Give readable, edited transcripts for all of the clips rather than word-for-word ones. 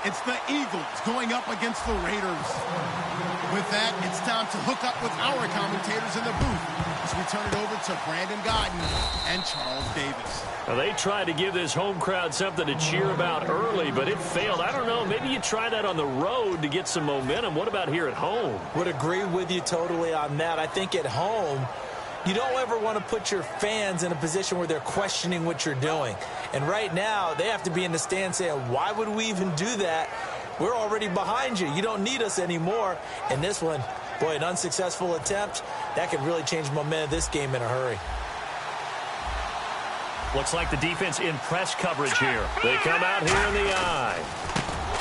It's the Eagles going up against the Raiders. With that, it's time to hook up with our commentators in the booth as we turn it over to Brandon Godden and Charles Davis. Well, they tried to give this home crowd something to cheer about early, but it failed. I don't know. Maybe you try that on the road to get some momentum. What about here at home? Would agree with you totally on that. I think at home, you don't ever want to put your fans in a position where they're questioning what you're doing. And right now, they have to be in the stand saying, why would we even do that? We're already behind you. You don't need us anymore. And this one, boy, an unsuccessful attempt, that could really change the momentum of this game in a hurry. Looks like the defense in press coverage here. They come out here in the eye.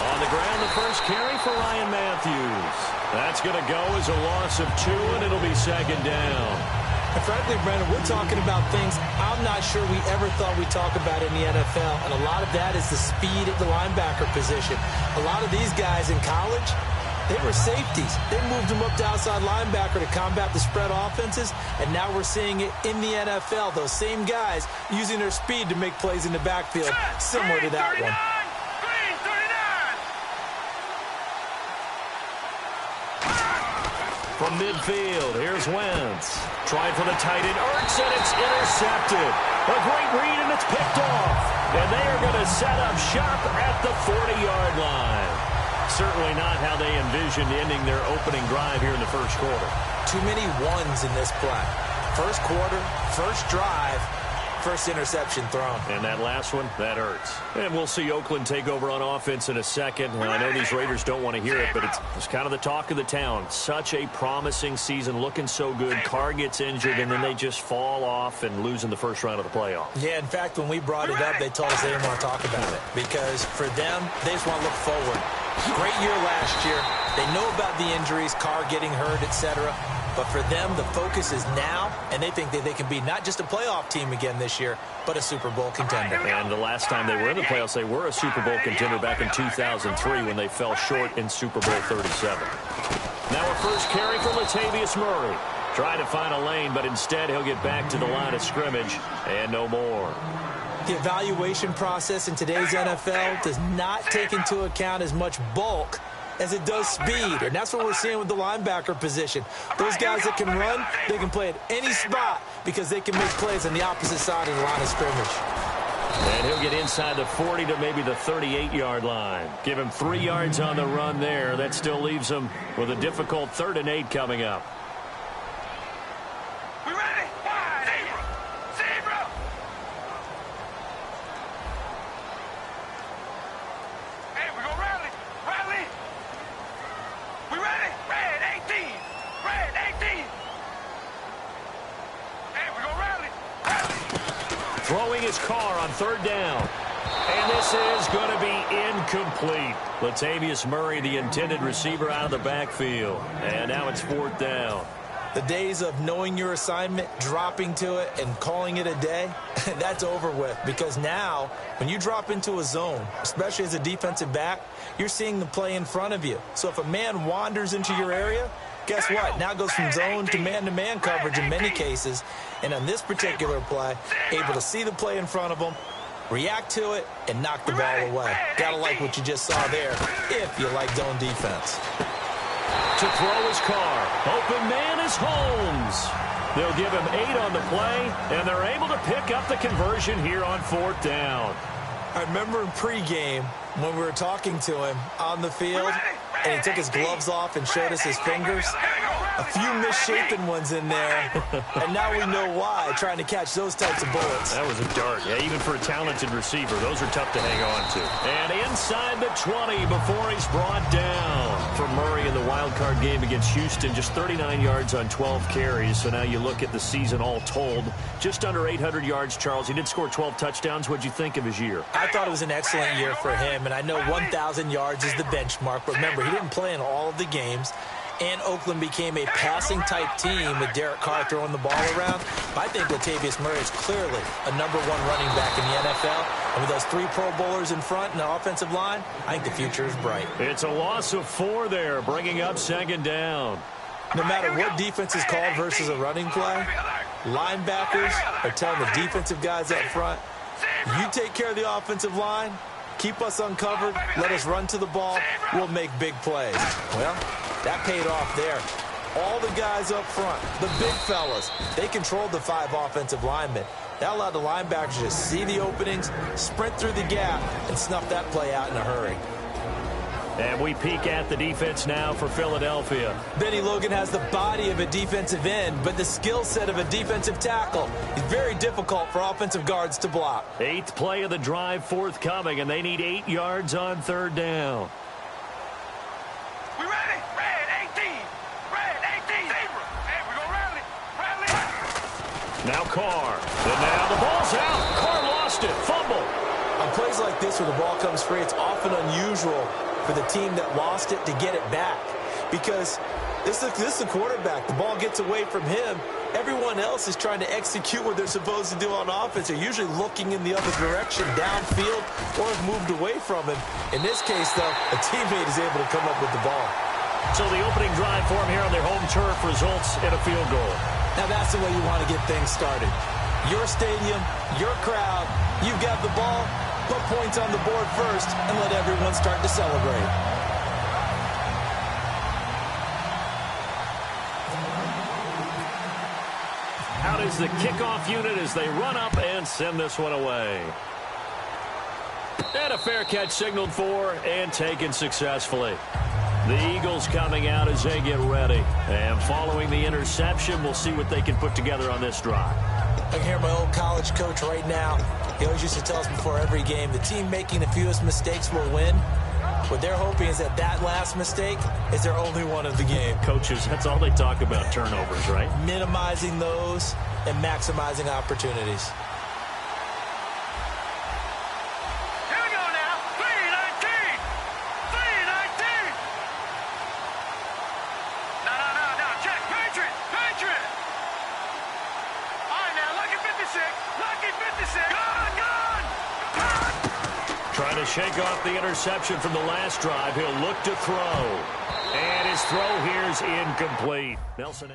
On the ground, the first carry for Ryan Matthews. That's going to go as a loss of 2, and it'll be second down. And frankly, Brandon, we're talking about things I'm not sure we ever thought we'd talk about in the NFL. And a lot of that is the speed at the linebacker position. A lot of these guys in college, they were safeties. They moved them up to outside linebacker to combat the spread offenses. And now we're seeing it in the NFL. Those same guys using their speed to make plays in the backfield, similar to that one. From midfield, here's Wentz. Trying for the tight end, Ertz, and it's intercepted. A great read, and it's picked off. And they are going to set up shop at the 40-yard line. Certainly not how they envisioned ending their opening drive here in the first quarter. Too many ones in this play. First quarter, first drive, first interception thrown. And that last one, that hurts. And we'll see Oakland take over on offense in a second. And I know these Raiders don't want to hear it, but it's kind of the talk of the town. Such a promising season, looking so good. Carr gets injured, and then they just fall off and lose in the first round of the playoffs. Yeah, in fact, when we brought it up, they told us they didn't want to talk about it. Because for them, they just want to look forward. Great year last year. They know about the injuries, Carr getting hurt, etc. But for them, the focus is now, and they think that they can be not just a playoff team again this year, but a Super Bowl contender. And the last time they were in the playoffs, they were a Super Bowl contender back in 2003 when they fell short in Super Bowl 37. Now a first carry for Latavius Murray. Trying to find a lane, but instead he'll get back to the line of scrimmage, and no more. The evaluation process in today's NFL does not take into account as much bulk as it does speed, and that's what we're seeing with the linebacker position. Those guys that can run, they can play at any spot because they can make plays on the opposite side of the line of scrimmage. And he'll get inside the 40 to maybe the 38-yard line. Give him 3 yards on the run there. That still leaves him with a difficult 3rd and 8 coming up. We ready? Zebra! Hey, we go rally! Rally! We ready? Red 18! Red 18! Hey, we go rally! Rally! Throwing his Carr on 3rd down. And this is going to be incomplete. Latavius Murray, the intended receiver, out of the backfield. And now it's 4th down. The days of knowing your assignment, dropping to it, and calling it a day, that's over with. Because now, when you drop into a zone, especially as a defensive back, you're seeing the play in front of you. So if a man wanders into your area, guess what? Now it goes from zone to man-to-man coverage in many cases. And on this particular play, able to see the play in front of him, react to it, and knock the ball away. Gotta like what you just saw there, if you like zone defense. To throw his Carr. Open man is Holmes. They'll give him 8 on the play, and they're able to pick up the conversion here on 4th down. I remember in pregame when we were talking to him on the field, and he took his gloves off and showed us his fingers. A few misshapen ones in there, and now we know why, trying to catch those types of bullets. That was a dart. Yeah, even for a talented receiver, those are tough to hang on to. And inside the 20 before he's brought down. For Murray in the wild card game against Houston, just 39 yards on 12 carries. So now you look at the season all told, just under 800 yards, Charles. He did score 12 touchdowns. What'd you think of his year? I thought it was an excellent year for him, and I know 1,000 yards is the benchmark. But remember, he didn't play in all of the games. And Oakland became a passing-type team with Derek Carr throwing the ball around. But I think Latavius Murray is clearly a #1 running back in the NFL. And with those 3 Pro Bowlers in front and the offensive line, I think the future is bright. It's a loss of 4 there, bringing up 2nd down. No matter what defense is called versus a running play, linebackers are telling the defensive guys up front, you take care of the offensive line, Keep us uncovered. Let us run to the ball. We'll make big plays. Well, that paid off there. All the guys up front, the big fellas, they controlled the 5 offensive linemen. That allowed the linebackers to see the openings, sprint through the gap, and snuff that play out in a hurry. And we peek at the defense now for Philadelphia. Benny Logan has the body of a defensive end, but the skill set of a defensive tackle. It's very difficult for offensive guards to block. 8th play of the drive forthcoming, and they need 8 yards on 3rd down. We ready? Red 18. Red 18. Zebra. Hey, we gonna rally. Rally. Now Carr. And now the ball's out. Carr lost it. Fumble. On plays like this where the ball comes free, it's often unusual for the team that lost it to get it back, because this is the quarterback. The ball gets away from him. Everyone else is trying to execute what they're supposed to do on offense. They're usually looking in the other direction, downfield, or have moved away from him. In this case, though, a teammate is able to come up with the ball. So the opening drive for them here on their home turf results in a field goal. Now that's the way you want to get things started. Your stadium, your crowd, you've got the ball. Put points on the board first and let everyone start to celebrate. Out is the kickoff unit as they run up and send this one away. And a fair catch signaled for and taken successfully. The Eagles coming out as they get ready. And following the interception, we'll see what they can put together on this drive. I can hear my old college coach right now. He always used to tell us before every game, the team making the fewest mistakes will win. What they're hoping is that last mistake is their only one of the game. Coaches, that's all they talk about, turnovers, right? Minimizing those and maximizing opportunities. Here we go now. 3-19. 3-19. No. Check. Patriot. Patriot. All right, now. Lucky 56. Lucky 56. Gone. Trying to shake off the interception from the last drive. He'll look to throw. And his throw here is incomplete. Nelson.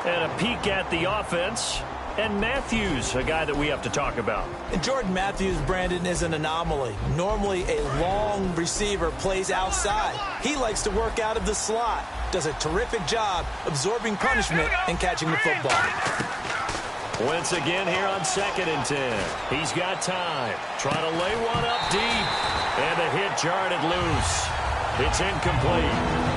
And a peek at the offense. And Matthews, a guy that we have to talk about. And Jordan Matthews, Brandon, is an anomaly. Normally, a long receiver plays outside. He likes to work out of the slot. Does a terrific job absorbing punishment and catching the football. Once again here on 2nd and 10. He's got time. Trying to lay one up deep. And the hit jarred it loose. It's incomplete.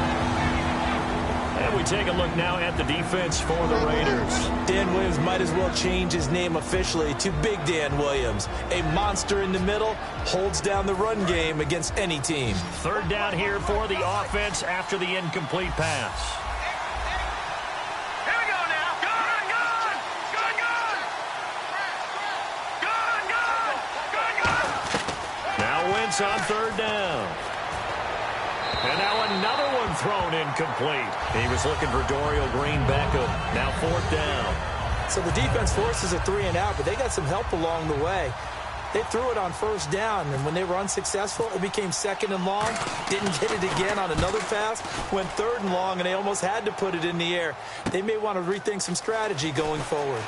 And we take a look now at the defense for the Raiders. Dan Williams might as well change his name officially to Big Dan Williams. A monster in the middle, holds down the run game against any team. 3rd down here for the offense after the incomplete pass. Here we go now. Gone. Now Wentz on 3rd down. And now another one thrown incomplete. He was looking for Dorial Green Beckham. Now 4th down. So the defense forces a 3 and out, but they got some help along the way. They threw it on 1st down, and when they were unsuccessful, it became 2nd and long. Didn't get it again on another pass. Went 3rd and long, and they almost had to put it in the air. They may want to rethink some strategy going forward.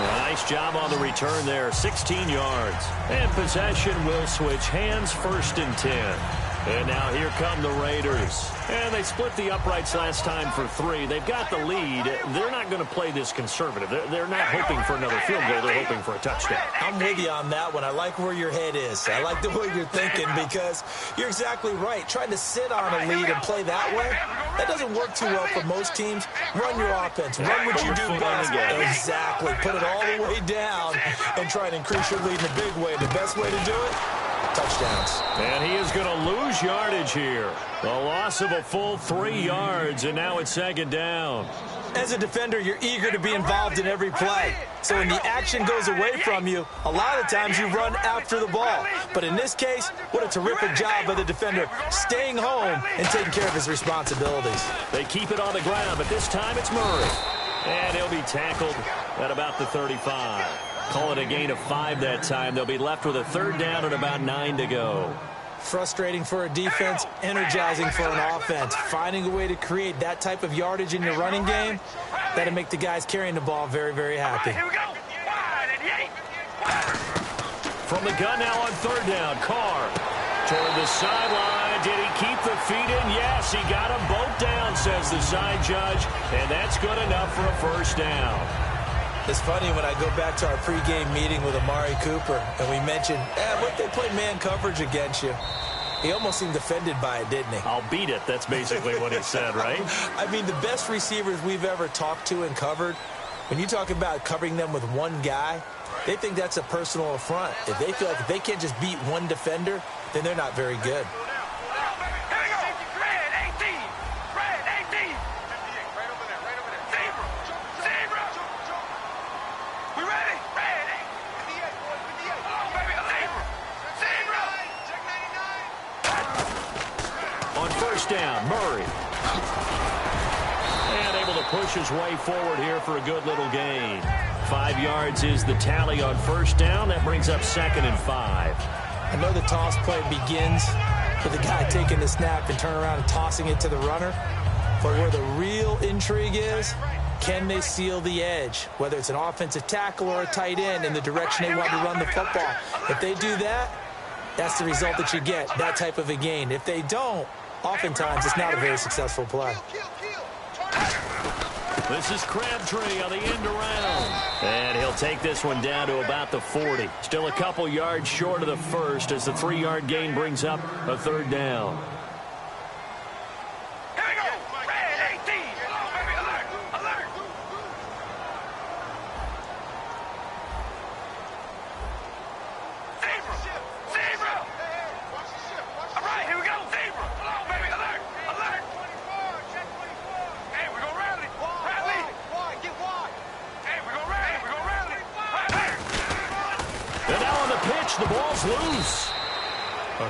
Nice job on the return there, 16 yards. And possession will switch hands, 1st and 10. And now here come the Raiders. And they split the uprights last time for 3. They've got the lead. They're not going to play this conservative. They're not hoping for another field goal. They're hoping for a touchdown. I'm with you on that one. I like where your head is. I like the way you're thinking because you're exactly right. Trying to sit on a lead and play that way, that doesn't work too well for most teams. Run your offense. Run what you do best. Exactly. Put it all the way down and try and increase your lead in a big way. The best way to do it? Touchdowns. And he is going to lose yardage here. A loss of a full 3 yards, and now it's second down. As a defender, you're eager to be involved in every play. So when the action goes away from you, a lot of times you run after the ball. But in this case, what a terrific job by the defender staying home and taking care of his responsibilities. They keep it on the ground, but this time it's Murray. And he'll be tackled at about the 35. Call it a gain of 5 that time. They'll be left with a 3rd down and about 9 to go. Frustrating for a defense, energizing for an offense. Finding a way to create that type of yardage in your running game, that'll make the guys carrying the ball very, very happy. Here we go. Wide and yay. From the gun now on 3rd down, Carr toward the sideline. Did he keep the feet in? Yes, he got them both down, says the side judge, and that's good enough for a 1st down. It's funny when I go back to our pregame meeting with Amari Cooper and we mentioned, what if they play man coverage against you? He almost seemed offended by it, didn't he? I'll beat it. That's basically what he said, right? I mean, the best receivers we've ever talked to and covered, when you talk about covering them with one guy, they think that's a personal affront. If they feel like if they can't just beat one defender, then they're not very good. Down, Murray. And able to push his way forward here for a good little gain. 5 yards is the tally on 1st down. That brings up 2nd and 5. I know the toss play begins with the guy taking the snap and turn around and tossing it to the runner. But where the real intrigue is, can they seal the edge? Whether it's an offensive tackle or a tight end in the direction they want to run the football. If they do that, that's the result that you get, that type of a gain. If they don't, oftentimes, it's not a very successful play. This is Crabtree on the end around. And he'll take this one down to about the 40. Still a couple yards short of the 1st as the 3-yard gain brings up a 3rd down. Here we go. Red 18. Baby, alert, alert. Zebra, zebra. All right, here we go. Zebra. Baby, alert, alert. Hey, we're going to rally. Rally. Get wide. Hey, we're going to rally. We're going to rally. And now on the pitch, the ball's loose.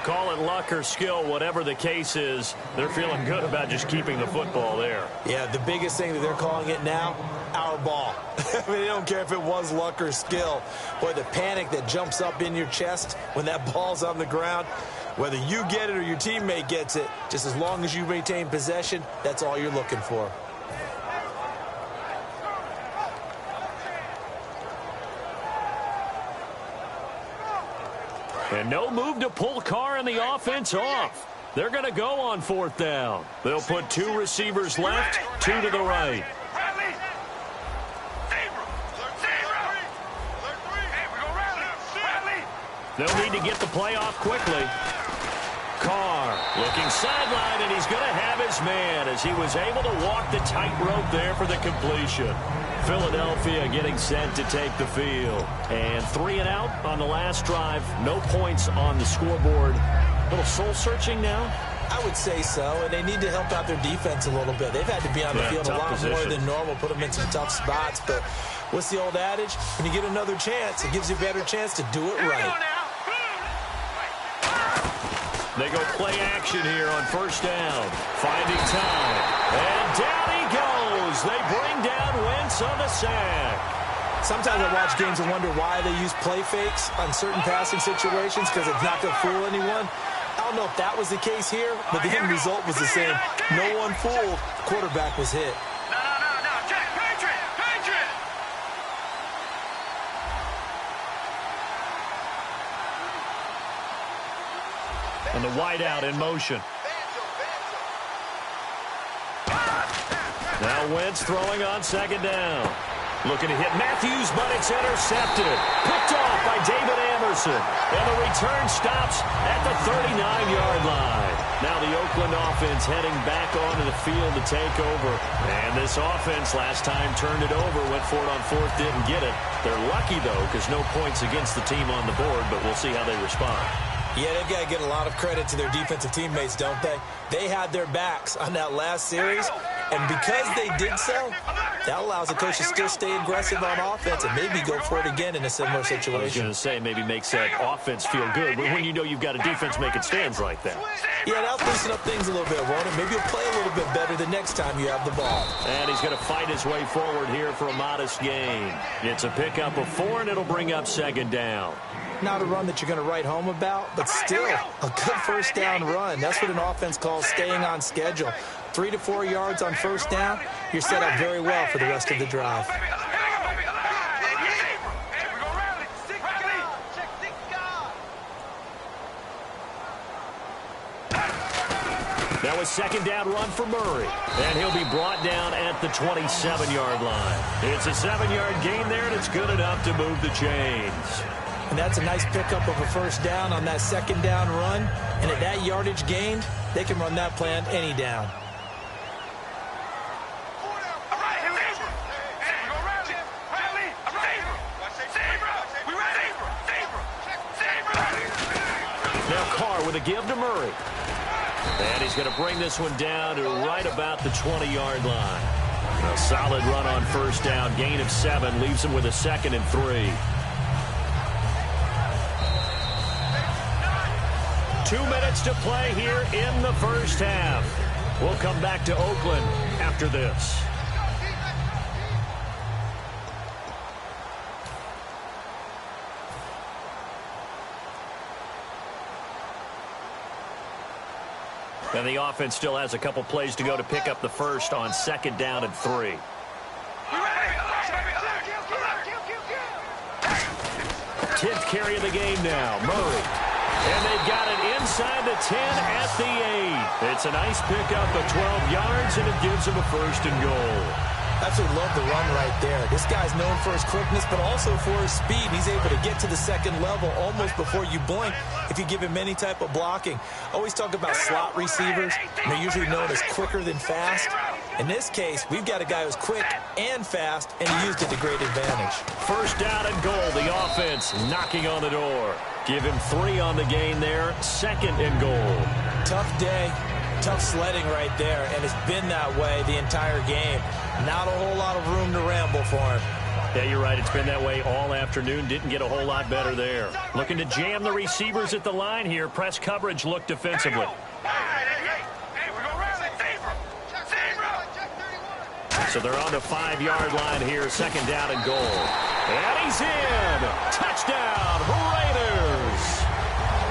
Call it luck or skill, whatever the case is, they're feeling good about just keeping the football there. Yeah, the biggest thing that they're calling it now, our ball. I mean, they don't care if it was luck or skill. Boy, the panic that jumps up in your chest when that ball's on the ground, whether you get it or your teammate gets it, just as long as you retain possession, that's all you're looking for. And no move to pull Carr and the offense off. They're going to go on 4th down. They'll put 2 receivers left, 2 to the right. Rally. Zebra. Zebra. Hey, we're going to rally. Rally. They'll need to get the play off quickly. Carr looking sideline, and he's going to have his man as he was able to walk the tightrope there for the completion. Philadelphia getting set to take the field. And 3 and out on the last drive. No points on the scoreboard. A little soul-searching now? I would say so, and they need to help out their defense a little bit. They've had to be on the field a lot more than normal, put them in some tough spots. But what's the old adage? When you get another chance, it gives you a better chance to do it right. They go play action here on 1st down. Finding time. And down he goes. They bring down Wentz on the sack. Sometimes I watch games and wonder why they use play fakes on certain passing situations because it's not going to fool anyone. I don't know if that was the case here, but the end result was the same. No one fooled. The quarterback was hit. No. Check. Patriot. And the wideout in motion. Now Wentz throwing on second down. Looking to hit Matthews, but it's intercepted. Picked off by David Anderson. And the return stops at the 39-yard line. Now the Oakland offense heading back onto the field to take over. And this offense last time turned it over, went for it on fourth, didn't get it. They're lucky, though, because no points against the team on the board, but we'll see how they respond. Yeah, they've got to get a lot of credit to their defensive teammates, don't they? They had their backs on that last series, and because they did so, that allows the coach to still stay aggressive on offense and maybe go for it again in a similar situation. I was going to say, maybe makes that offense feel good, but when you know you've got a defense making stands like that. Yeah, that'll loosen up things a little bit, won't it? Maybe you'll play a little bit better the next time you have the ball. And he's going to fight his way forward here for a modest gain. It's a pickup of 4, and it'll bring up second down. Not a run that you're going to write home about, but still a good first down run. That's what an offense calls staying on schedule. 3 to 4 yards on first down, you're set up very well for the rest of the drive. That was second down run for Murray. And he'll be brought down at the 27-yard line. It's a 7-yard gain there, and it's good enough to move the chains. And that's a nice pickup of a first down on that second down run. And at that yardage gained, they can run that play on any down. Now Carr with a give to Murray. And he's going to bring this one down to right about the 20-yard line. A solid run on first down. Gain of 7 leaves him with a 2nd and 3. 2 minutes to play here in the first half. We'll come back to Oakland after this. And the offense still has a couple plays to go to pick up the first on second down and 3. 10th carry of the game now. Murray. And they've got it inside the 10 at the 8. It's a nice pickup of 12 yards, and it gives them a 1st and goal. Absolutely love the run right there. This guy's known for his quickness, but also for his speed. He's able to get to the second level almost before you blink if you give him any type of blocking. Always talk about slot receivers. They're usually known as quicker than fast. In this case, we've got a guy who's quick and fast, and he used it to great advantage. First down and goal. The offense knocking on the door. Give him 3 on the gain there. 2nd and goal. Tough day. Tough sledding right there, and it's been that way the entire game. Not a whole lot of room to ramble for him. Yeah, you're right. It's been that way all afternoon. Didn't get a whole lot better there. Looking to jam the receivers at the line here. Press coverage look defensively. So they're on the 5-yard line here. 2nd down and goal. And he's in. Touchdown, Raiders.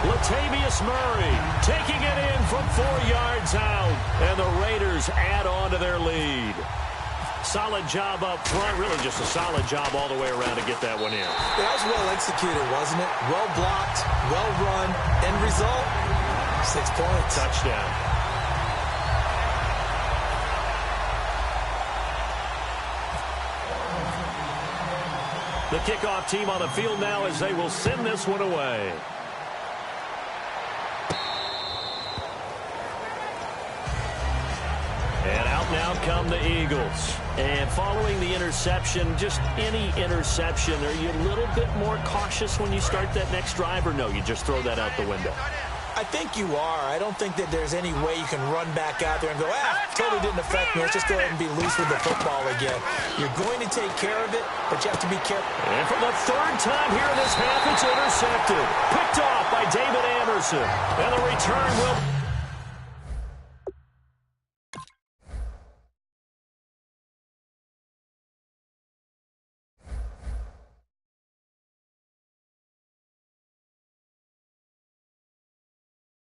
Latavius Murray taking it in from 4 yards out. And the Raiders add on to their lead. Solid job up front. Really just a solid job all the way around to get that one in. That was well executed, wasn't it? Well blocked, well run. End result, 6 points. Touchdown. The kickoff team on the field now as they will send this one away. And out now come the Eagles. And following the interception, just any interception, are you a little bit more cautious when you start that next drive, or no, you just throw that out the window? I think you are. I don't think that there's any way you can run back out there and go, totally didn't affect me. Let's just go ahead and be loose with the football again. You're going to take care of it, but you have to be careful. And for the 3rd time here in this half, it's intercepted. Picked off by David Anderson. And the return will...